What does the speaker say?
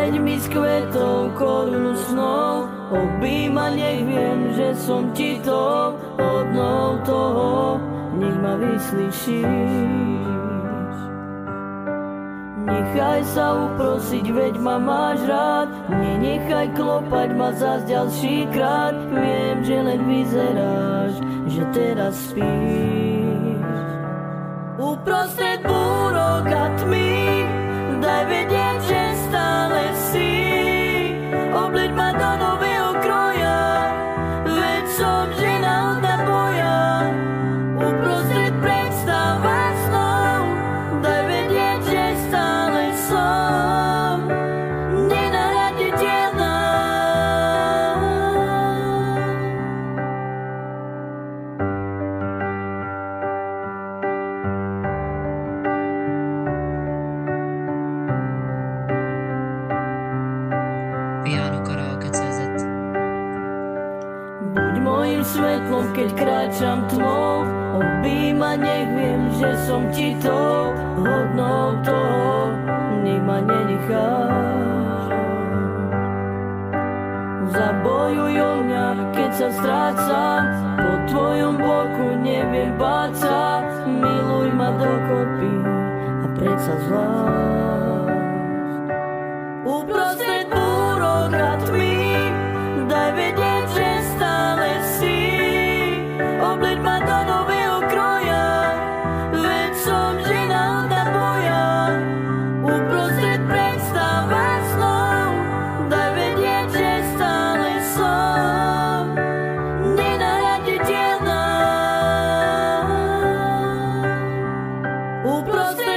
Veď mi s kvetou korunu snov, objíma, nech viem, že som ti to hodnou toho, nech ma vyslyšíš. Nechaj sa uprosiť, veď ma máš rád, nenechaj klopať ma zas ďalší krát. Viem, že len vyzeráš, že teraz spíš. Uprostred búrok a tmy, daj vedieť, že stále si. Obleď ma do nového kroja, veď som žena od naboja. Uprostred predstav a snov, daj vedieť, že stále som nenahraditeľná. pianokaraoke.cz. Buď mojím svetlom, keď kráčam tmou, objíma, nech viem, že som ti to hodnou toho, nech ma nenecháš. Zabojuj o mňa, keď sa strácam, po tvojom boku neviem báť sa. Miluj ma dokopy a predsa zvlášť. Uprostred búrok a tmy, daj vedieť, že stále si. Obleď ma do nového kroja, veď som žena od naboja. Uprostred predstav a snov, daj vedieť, že stále som nenahraditeľná. Uprostred